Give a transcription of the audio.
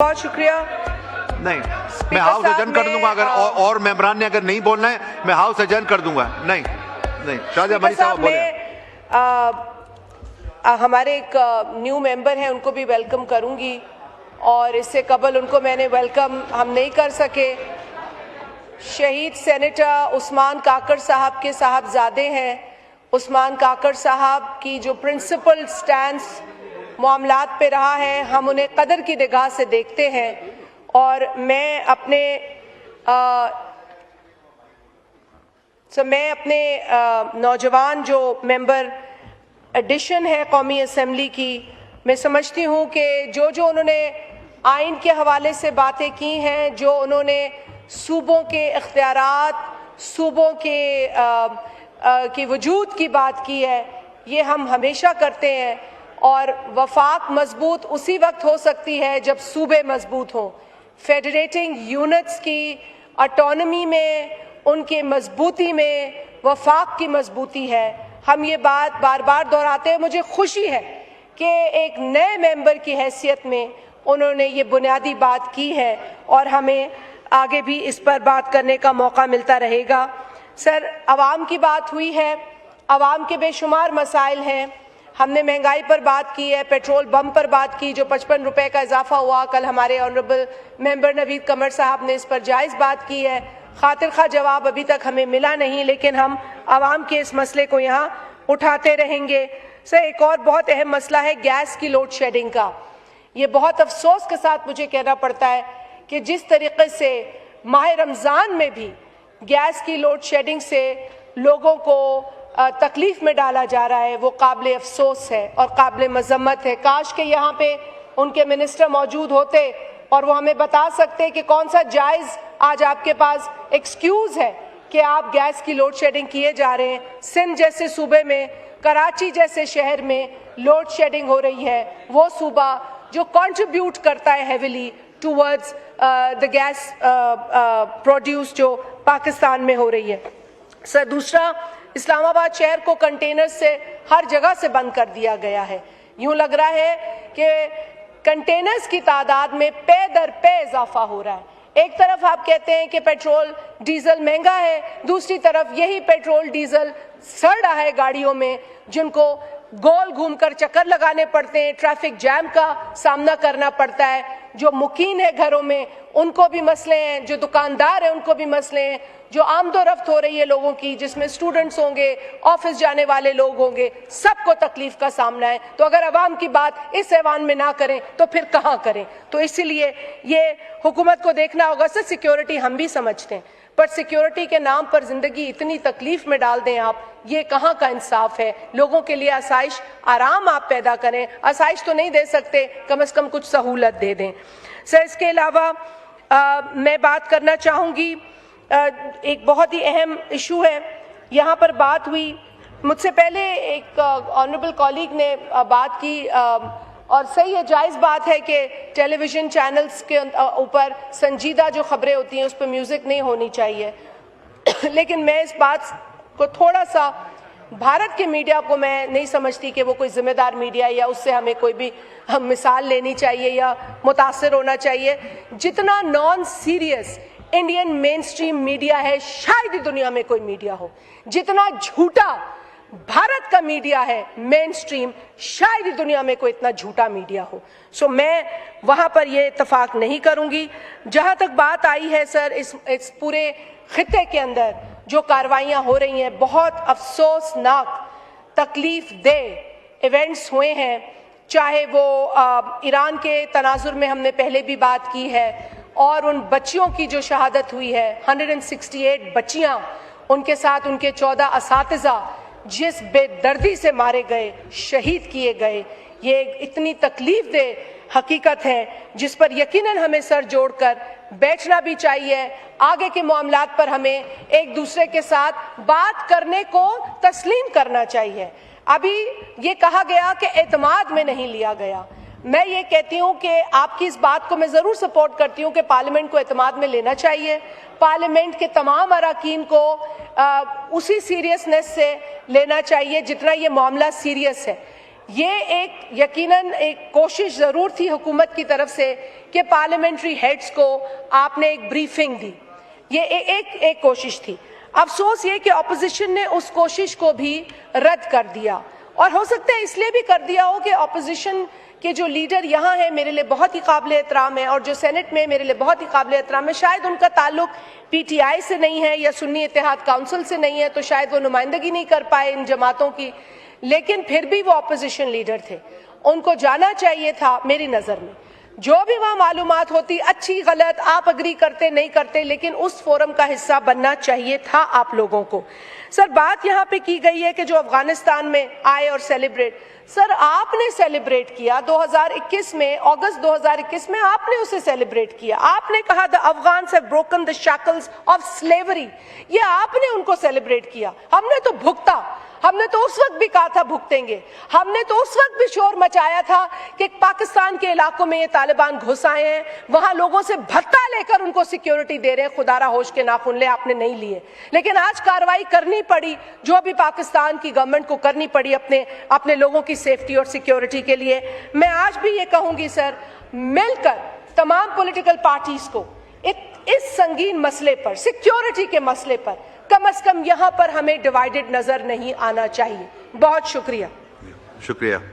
बहुत शुक्रिया। नहीं, मैं हाउस एडजर्न कर दूंगा अगर और मेंबरान ने अगर नहीं बोलना है मैं हाउस एडजर्न कर दूंगा। नहीं शाहजहां मनी साहब बोले। हमारे एक न्यू मेंबर हैं, उनको भी वेलकम करूंगी और इससे कबल उनको मैंने वेलकम हम नहीं कर सके। शहीद सेनेटर उस्मान काकड़ साहब के साहबजादे हैं। उस्मान काकड़ साहब की जो प्रिंसिपल स्टैंस मामलात पे रहा है, हम उन्हें कदर की निगाह से देखते हैं और मैं अपने नौजवान जो मेंबर एडिशन है कौमी असम्बली की, मैं समझती हूँ कि जो उन्होंने आइन के हवाले से बातें की हैं, जो उन्होंने सूबों के इख्तियारात, सूबों के वजूद की बात की है, ये हम हमेशा करते हैं और वफाक मजबूत उसी वक्त हो सकती है जब सूबे मजबूत हों। फेडरेटिंग यूनिट्स की ऑटोनमी में, उनके मजबूती में वफाक की मजबूती है। हम ये बात बार बार दोहराते हैं। मुझे खुशी है कि एक नए मेंबर की हैसियत में उन्होंने ये बुनियादी बात की है और हमें आगे भी इस पर बात करने का मौका मिलता रहेगा। सर, आवाम की बात हुई है, आवाम के बेशुमार मसाइल हैं। हमने महंगाई पर बात की है, पेट्रोल बम पर बात की जो 55 रुपए का इजाफा हुआ। कल हमारे ऑनरेबल मेंबर नवीद कमर साहब ने इस पर जायज़ बात की है। खातिर खा जवाब अभी तक हमें मिला नहीं, लेकिन हम आवाम के इस मसले को यहाँ उठाते रहेंगे। सर, एक और बहुत अहम मसला है गैस की लोड शेडिंग का। ये बहुत अफसोस के साथ मुझे कहना पड़ता है कि जिस तरीके से माह रमज़ान में भी गैस की लोड शेडिंग से लोगों को तकलीफ में डाला जा रहा है, वो काबिल अफसोस है और काबिल मजम्मत है। काश के यहाँ पे उनके मिनिस्टर मौजूद होते और वो हमें बता सकते कि कौन सा जायज़ आज आपके पास एक्सक्यूज़ है कि आप गैस की लोड शेडिंग किए जा रहे हैं। सिंध जैसे सूबे में, कराची जैसे शहर में लोड शेडिंग हो रही है, वो सूबा जो कंट्रीब्यूट करता है heavily towards the gas produce जो पाकिस्तान में हो रही है। सर, दूसरा, इस्लामाबाद शहर को कंटेनर से हर जगह से बंद कर दिया गया है। यूं लग रहा है कि कंटेनर्स की तादाद में पे दर पे इजाफा हो रहा है। एक तरफ आप कहते हैं कि पेट्रोल डीजल महंगा है, दूसरी तरफ यही पेट्रोल डीजल सड़ रहा है गाड़ियों में, जिनको गोल घूमकर चक्कर लगाने पड़ते हैं, ट्रैफिक जैम का सामना करना पड़ता है। जो मुकीन है घरों में उनको भी मसले हैं, जो दुकानदार हैं उनको भी मसले हैं, जो आमदोरफ्त हो रही है लोगों की, जिसमें स्टूडेंट्स होंगे, ऑफिस जाने वाले लोग होंगे, सबको तकलीफ का सामना है। तो अगर अवाम की बात इस ऐवान में ना करें तो फिर कहाँ करें? तो इसीलिए ये हुकूमत को देखना होगा। सर, सिक्योरिटी हम भी समझते हैं, पर सिक्योरिटी के नाम पर जिंदगी इतनी तकलीफ में डाल दें आप, ये कहाँ का इंसाफ है? लोगों के लिए आसाइश, आराम आप पैदा करें। आसाइश तो नहीं दे सकते, कम से कम कुछ सहूलत दे दें। सर, इसके अलावा मैं बात करना चाहूँगी, एक बहुत ही अहम इशू है। यहाँ पर बात हुई, मुझसे पहले एक ऑनरेबल कॉलीग ने बात की और सही है, जायज़ बात है कि टेलीविज़न चैनल्स के ऊपर संजीदा जो खबरें होती हैं उस पर म्यूज़िक नहीं होनी चाहिए। लेकिन मैं इस बात को थोड़ा सा, भारत के मीडिया को मैं नहीं समझती कि वो कोई ज़िम्मेदार मीडिया या उससे हमें कोई भी मिसाल लेनी चाहिए या मुतासिर होना चाहिए। जितना non serious Indian main stream media है, शायद ही दुनिया में कोई मीडिया हो। जितना झूठा भारत का मीडिया है मेन स्ट्रीम, शायद ही दुनिया में कोई इतना झूठा मीडिया हो। सो मैं वहाँ पर ये इत्तफाक नहीं करूँगी। जहाँ तक बात आई है सर, इस पूरे खित्ते के अंदर जो कार्रवाइयाँ हो रही हैं, बहुत अफसोसनाक, तकलीफ दे इवेंट्स हुए हैं। चाहे वो ईरान के तनाजुर में हमने पहले भी बात की है, और उन बच्चियों की जो शहादत हुई है, 168 बच्चियाँ, उनके साथ उनके 14 असातिज़ा जिस बेदर्दी से मारे गए, शहीद किए गए, ये इतनी तकलीफ दे हकीकत है जिस पर यकीनन हमें सर जोड़कर बैठना भी चाहिए। आगे के मामलात पर हमें एक दूसरे के साथ बात करने को तस्लीम करना चाहिए। अभी ये कहा गया कि एतमाद में नहीं लिया गया। मैं ये कहती हूँ कि आपकी इस बात को मैं ज़रूर सपोर्ट करती हूँ कि पार्लियामेंट को एतमाद में लेना चाहिए। पार्लियामेंट के तमाम अराकीन को उसी सीरियसनेस से लेना चाहिए जितना ये मामला सीरियस है। ये एक यकीनन एक कोशिश जरूर थी हुकूमत की तरफ से कि पार्लियामेंट्री हेड्स को आपने एक ब्रीफिंग दी, ये एक कोशिश थी। अफसोस ये कि ऑपोजिशन ने उस कोशिश को भी रद्द कर दिया, और हो सकता है इसलिए भी कर दिया हो कि ऑपोजिशन के जो लीडर यहाँ हैं मेरे लिए बहुत ही काबिल एहतराम है, और जो सेनेट में मेरे लिए बहुत ही काबिल एहतराम है। शायद उनका ताल्लुक पीटीआई से नहीं है या सुन्नी इत्तेहाद काउंसिल से नहीं है, तो शायद वो नुमाइंदगी नहीं कर पाए इन जमातों की, लेकिन फिर भी वो ऑपोजिशन लीडर थे। उनको जाना चाहिए था मेरी नज़र में, जो भी वहाँ मालूमात होती, अच्छी गलत, आप अग्री करते नहीं करते, लेकिन उस फोरम का हिस्सा बनना चाहिए था आप लोगों को। सर, बात यहाँ पे की गई है कि जो अफगानिस्तान में आए और सेलिब्रेट, सर आपने सेलिब्रेट किया 2021 में, अगस्त 2021 में आपने उसे सेलिब्रेट किया। आपने कहा the Afghans have broken the shackles of slavery, ये आपने उनको सेलिब्रेट किया। हमने तो भुगता, हमने तो उस वक्त भी कहा था भुगतेंगे, हमने तो उस वक्त भी शोर मचाया था कि पाकिस्तान के इलाकों में ये तालिबान घुस आए हैं, वहां लोगों से भत्ता लेकर उनको सिक्योरिटी दे रहे हैं, खुदारा होश के नाखून ले, आपने नहीं लिए। लेकिन आज कार्रवाई करनी पड़ी, जो भी पाकिस्तान की गवर्नमेंट को करनी पड़ी अपने लोगों की सेफ्टी और सिक्योरिटी के लिए। मैं आज भी ये कहूंगी सर, मिलकर तमाम पॉलिटिकल पार्टीज को इस संगीन मसले पर, सिक्योरिटी के मसले पर, कम से कम यहां पर हमें डिवाइडेड नजर नहीं आना चाहिए। बहुत शुक्रिया। शुक्रिया।